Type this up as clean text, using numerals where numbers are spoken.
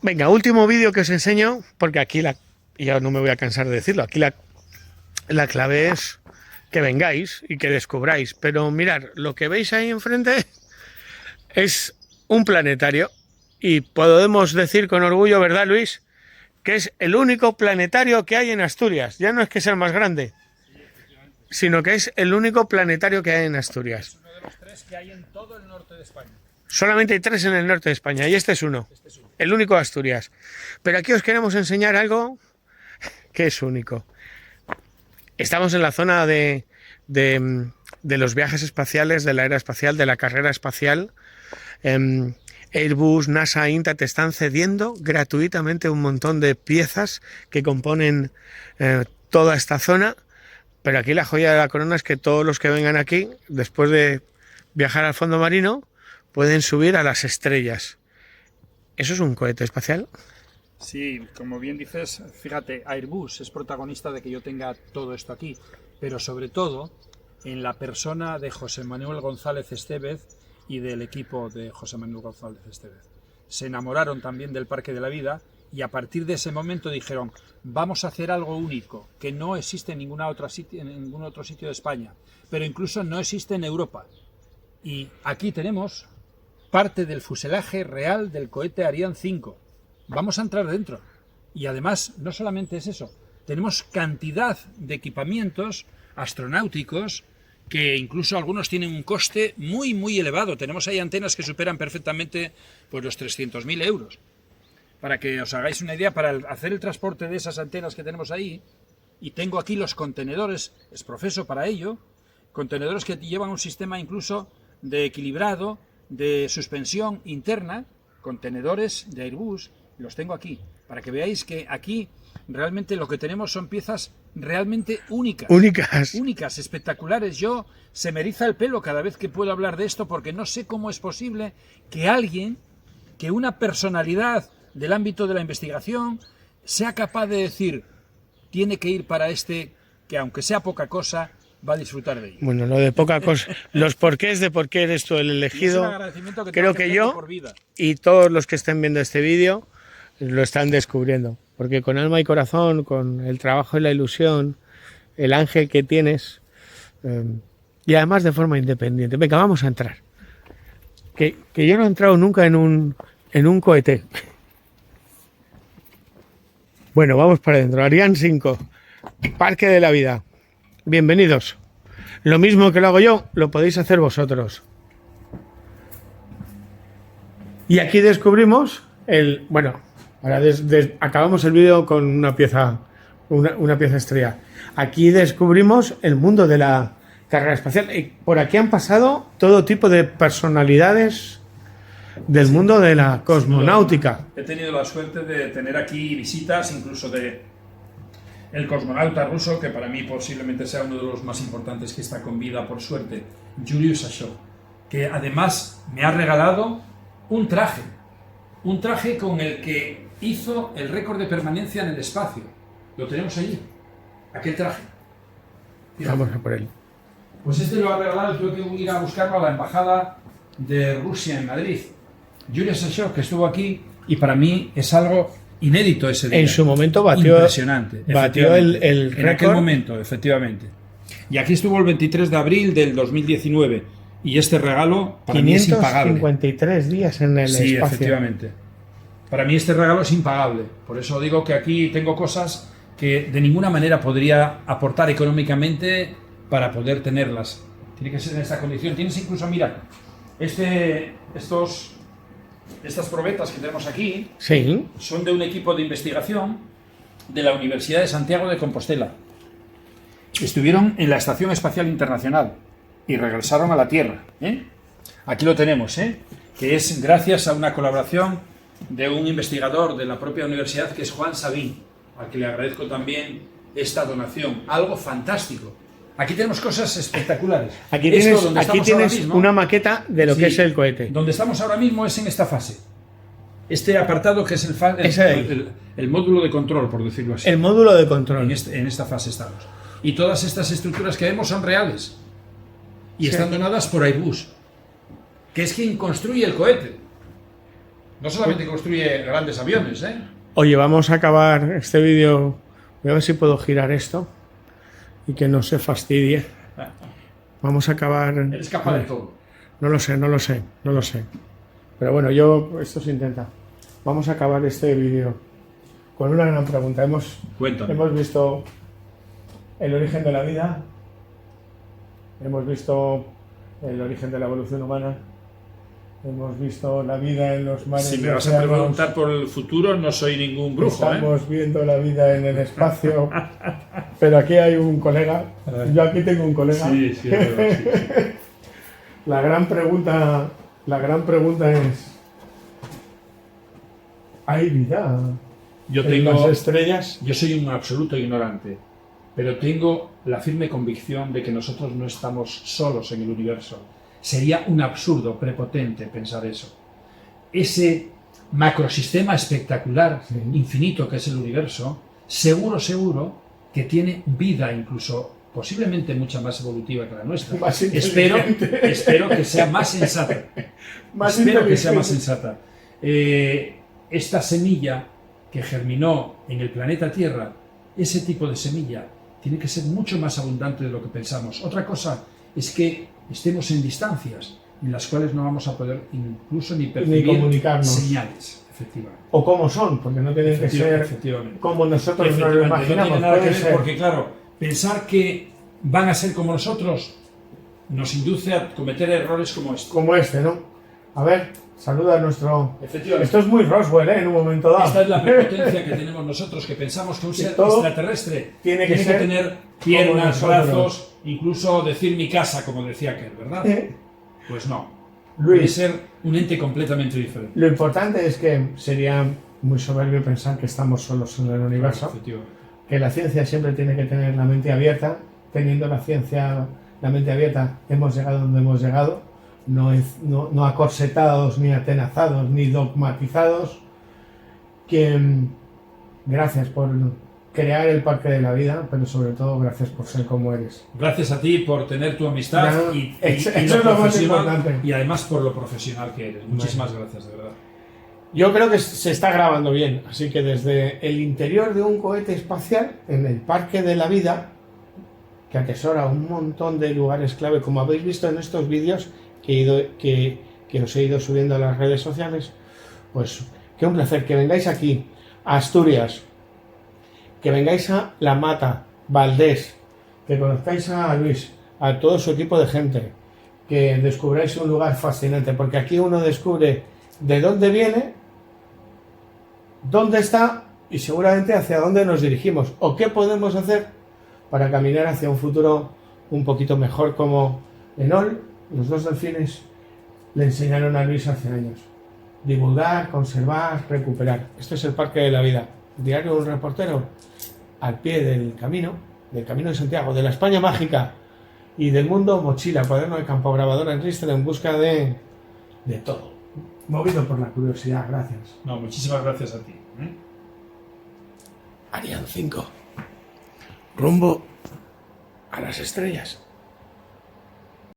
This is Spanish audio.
Venga, último vídeo que os enseño, porque aquí ya no me voy a cansar de decirlo, aquí la clave es que vengáis y que descubráis. Pero mirad, lo que veis ahí enfrente es un planetario y podemos decir con orgullo, ¿verdad, Luis? Que es el único planetario que hay en Asturias. Ya no es que sea el más grande, sino que es el único planetario que hay en Asturias. Es uno de los 3 que hay en todo el norte de España. Solamente hay 3 en el norte de España y este es uno, el único de Asturias. Pero aquí os queremos enseñar algo que es único. Estamos en la zona de los viajes espaciales, de la era espacial, de la carrera espacial. Airbus, NASA, Inta te están cediendo gratuitamente un montón de piezas que componen toda esta zona. Pero aquí la joya de la corona es que todos los que vengan aquí, después de viajar al fondo marino, pueden subir a las estrellas. ¿Eso es un cohete espacial? Sí, como bien dices, fíjate, Airbus es protagonista de que yo tenga todo esto aquí, pero sobre todo en la persona de José Manuel González Estévez y del equipo de José Manuel González Estévez. Se enamoraron también del Parque de la Vida y a partir de ese momento dijeron, vamos a hacer algo único, que no existe en ningún otro sitio de España, pero incluso no existe en Europa. Y aquí tenemos parte del fuselaje real del cohete Ariane 5. Vamos a entrar dentro. Y además, no solamente es eso, tenemos cantidad de equipamientos astronáuticos que incluso algunos tienen un coste muy, muy elevado. Tenemos ahí antenas que superan perfectamente pues, los 300.000 euros. Para que os hagáis una idea, para hacer el transporte de esas antenas que tenemos ahí, y tengo aquí los contenedores, es profeso para ello, contenedores que llevan un sistema incluso de equilibrado, de suspensión interna, contenedores de Airbus, los tengo aquí, para que veáis que aquí realmente lo que tenemos son piezas realmente únicas. Únicas, espectaculares. Se me eriza el pelo cada vez que puedo hablar de esto porque no sé cómo es posible que alguien, que una personalidad del ámbito de la investigación, sea capaz de decir, tiene que ir para este, que aunque sea poca cosa, va a disfrutar de ello. Bueno, lo de poca cosa, los porqués de por qué eres tú el elegido, creo que yo y todos los que estén viendo este vídeo lo están descubriendo, porque con alma y corazón, con el trabajo y la ilusión, el ángel que tienes, y además de forma independiente. Venga, vamos a entrar. Que yo no he entrado nunca en un cohete. Bueno, vamos para adentro. Ariane 5, Parque de la Vida. Bienvenidos. Lo mismo que lo hago yo, lo podéis hacer vosotros. Y aquí descubrimos bueno, ahora acabamos el vídeo con una pieza estrella. Aquí descubrimos el mundo de la carrera espacial. Y por aquí han pasado todo tipo de personalidades del mundo de la cosmonáutica. He tenido la suerte de tener aquí visitas, incluso de el cosmonauta ruso, que para mí posiblemente sea uno de los más importantes que está con vida, por suerte, Yuri Sashov, que además me ha regalado un traje con el que hizo el récord de permanencia en el espacio. Lo tenemos allí, aquel traje. Fíjate. Vamos a por él. Pues este lo ha regalado, tuve que ir a buscarlo a la embajada de Rusia en Madrid. Yuri Sashov, que estuvo aquí, y para mí es algo inédito ese día. En su momento batió, impresionante, batió el récord. En aquel momento, efectivamente. Y aquí estuvo el 23 de abril del 2019. Y este regalo para mí es impagable. 553 días en el espacio. Sí, efectivamente. Para mí este regalo es impagable. Por eso digo que aquí tengo cosas que de ninguna manera podría aportar económicamente para poder tenerlas. Tiene que ser en esta condición. Tienes incluso, mira, estas probetas que tenemos aquí, sí, son de un equipo de investigación de la Universidad de Santiago de Compostela. Estuvieron en la Estación Espacial Internacional y regresaron a la Tierra. Aquí lo tenemos, que es gracias a una colaboración de un investigador de la propia universidad, que es Juan Sabín, al que le agradezco también esta donación. Algo fantástico. Aquí tenemos cosas espectaculares. Aquí tienes una maqueta de lo que es el cohete. Donde estamos ahora mismo es en esta fase. Este apartado que es el módulo de control, por decirlo así. El módulo de control. En esta fase estamos. Y todas estas estructuras que vemos son reales. Y están donadas por Airbus, que es quien construye el cohete. No solamente construye grandes aviones, ¿eh? Oye, vamos a acabar este vídeo. Voy a ver si puedo girar esto y que no se fastidie. Vamos a acabar. Eres capaz de todo. No lo sé. Pero bueno, esto se intenta. Vamos a acabar este vídeo con una gran pregunta. Cuéntame. Hemos visto el origen de la vida, hemos visto el origen de la evolución humana, hemos visto la vida en los mares. Si me vas a preguntar por el futuro, no soy ningún brujo. Estamos viendo la vida en el espacio, pero aquí hay un colega. Yo aquí tengo un colega. Sí, es verdad, sí. La gran pregunta es: ¿hay vida en las estrellas? Yo soy un absoluto ignorante, pero tengo la firme convicción de que nosotros no estamos solos en el universo. Sería un absurdo prepotente pensar eso. Ese macrosistema espectacular, infinito que es el universo, seguro que tiene vida, incluso posiblemente mucha más evolutiva que la nuestra. Espero que sea más sensata. Esta semilla que germinó en el planeta Tierra, ese tipo de semilla, tiene que ser mucho más abundante de lo que pensamos. Otra cosa es que estemos en distancias en las cuales no vamos a poder incluso ni percibir señales, efectivamente. O cómo son, porque no tienen que ser como nosotros nos lo imaginamos. No tiene nada que ver porque, claro, pensar que van a ser como nosotros nos induce a cometer errores como este. Como este, ¿no? A ver, saluda a nuestro... Efectivamente. Esto es muy Roswell, ¿eh? En un momento dado. Esta es la prepotencia que tenemos nosotros, que pensamos que un ser extraterrestre tiene que tener piernas, brazos, incluso decir mi casa, como decía aquel, ¿verdad? Pues no. Debe ser un ente completamente diferente. Lo importante es que sería muy soberbio pensar que estamos solos en el universo. Que la ciencia siempre tiene que tener la mente abierta. Teniendo la mente abierta, hemos llegado donde hemos llegado. No acorsetados, ni atenazados, ni dogmatizados. Gracias por crear el Parque de la Vida, pero sobre todo gracias por ser como eres. Gracias a ti por tener tu amistad eso es lo más importante. Y además por lo profesional que eres. Muchísimas gracias, de verdad. Yo creo que se está grabando bien, así que desde el interior de un cohete espacial, en el Parque de la Vida, que atesora un montón de lugares clave, como habéis visto en estos vídeos que os he ido subiendo a las redes sociales, pues qué un placer que vengáis aquí, a Asturias, que vengáis a La Mata, Valdés, que conozcáis a Luis, a todo su equipo de gente, que descubráis un lugar fascinante, porque aquí uno descubre de dónde viene, dónde está y seguramente hacia dónde nos dirigimos, o qué podemos hacer para caminar hacia un futuro un poquito mejor, como Enol, los dos delfines, le enseñaron a Luis hace años. Divulgar, conservar, recuperar. Esto es el Parque de la Vida. Diario de un reportero al pie del Camino de Santiago, de la España mágica y del mundo, mochila, cuaderno de campo, grabadora en ristre, en busca de todo. Movido por la curiosidad, gracias. No, muchísimas gracias a ti. Ariane 5. Rumbo a las estrellas.